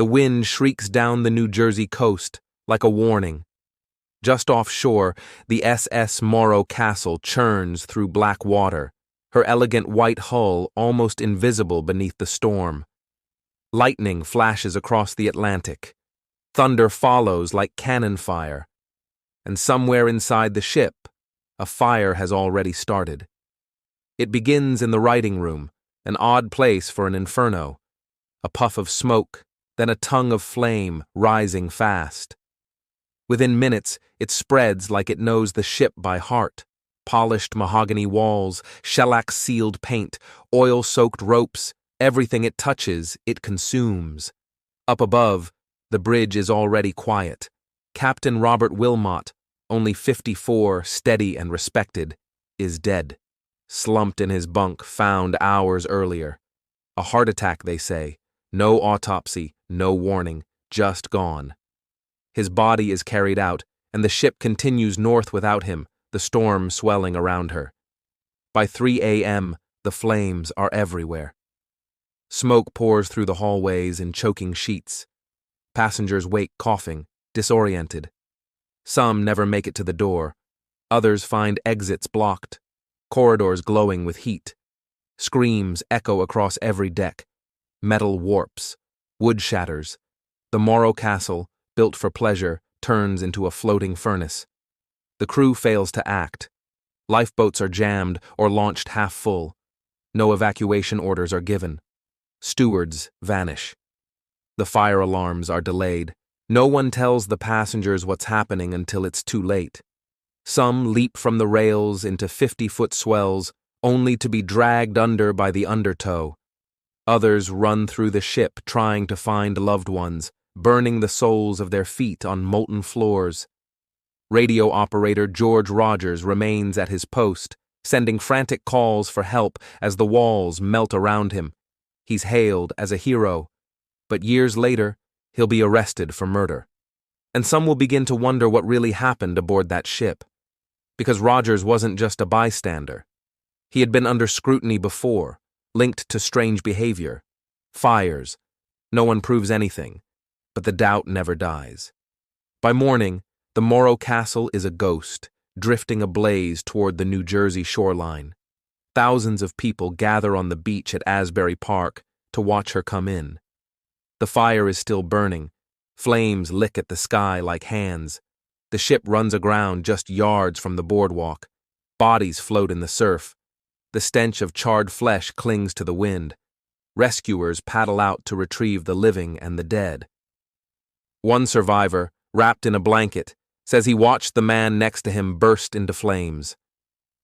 The wind shrieks down the New Jersey coast like a warning. Just offshore, the SS Morro Castle churns through black water, her elegant white hull almost invisible beneath the storm. Lightning flashes across the Atlantic. Thunder follows like cannon fire. And somewhere inside the ship, a fire has already started. It begins in the writing room, an odd place for an inferno. A puff of smoke, then a tongue of flame rising fast. Within minutes, it spreads like it knows the ship by heart. Polished mahogany walls, shellac-sealed paint, oil-soaked ropes, everything it touches, it consumes. Up above, the bridge is already quiet. Captain Robert Wilmot, only 54, steady and respected, is dead. Slumped in his bunk, found hours earlier. A heart attack, they say. No autopsy, no warning, just gone. His body is carried out, and the ship continues north without him, the storm swelling around her. By 3 a.m., the flames are everywhere. Smoke pours through the hallways in choking sheets. Passengers wake coughing, disoriented. Some never make it to the door. Others find exits blocked, corridors glowing with heat. Screams echo across every deck. Metal warps. Wood shatters. The Morro Castle, built for pleasure, turns into a floating furnace. The crew fails to act. Lifeboats are jammed or launched half full. No evacuation orders are given. Stewards vanish. The fire alarms are delayed. No one tells the passengers what's happening until it's too late. Some leap from the rails into 50-foot swells, only to be dragged under by the undertow. Others run through the ship trying to find loved ones, burning the soles of their feet on molten floors. Radio operator George Rogers remains at his post, sending frantic calls for help as the walls melt around him. He's hailed as a hero, but years later, he'll be arrested for murder. And some will begin to wonder what really happened aboard that ship. Because Rogers wasn't just a bystander. He had been under scrutiny before, linked to strange behavior. Fires. No one proves anything, but the doubt never dies. By morning, the Morro Castle is a ghost, drifting ablaze toward the New Jersey shoreline. Thousands of people gather on the beach at Asbury Park to watch her come in. The fire is still burning. Flames lick at the sky like hands. The ship runs aground just yards from the boardwalk. Bodies float in the surf. The stench of charred flesh clings to the wind. Rescuers paddle out to retrieve the living and the dead. One survivor, wrapped in a blanket, says he watched the man next to him burst into flames.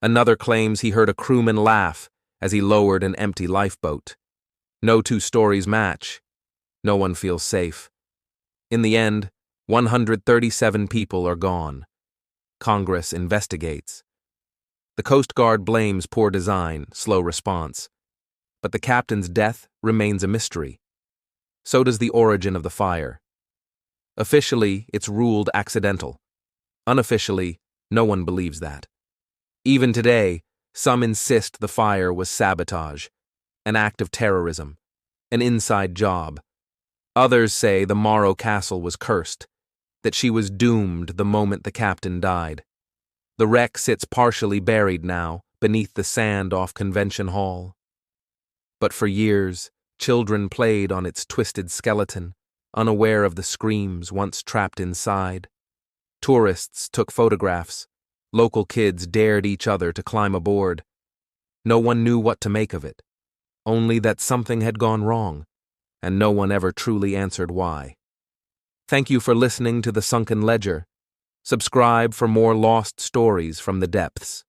Another claims he heard a crewman laugh as he lowered an empty lifeboat. No two stories match. No one feels safe. In the end, 137 people are gone. Congress investigates. The Coast Guard blames poor design, slow response. But the captain's death remains a mystery. So does the origin of the fire. Officially, it's ruled accidental. Unofficially, no one believes that. Even today, some insist the fire was sabotage, an act of terrorism, an inside job. Others say the Morro Castle was cursed, that she was doomed the moment the captain died. The wreck sits partially buried now, beneath the sand off Convention Hall. But for years, children played on its twisted skeleton, unaware of the screams once trapped inside. Tourists took photographs. Local kids dared each other to climb aboard. No one knew what to make of it, only that something had gone wrong, and no one ever truly answered why. Thank you for listening to The Sunken Ledger. Subscribe for more lost stories from the depths.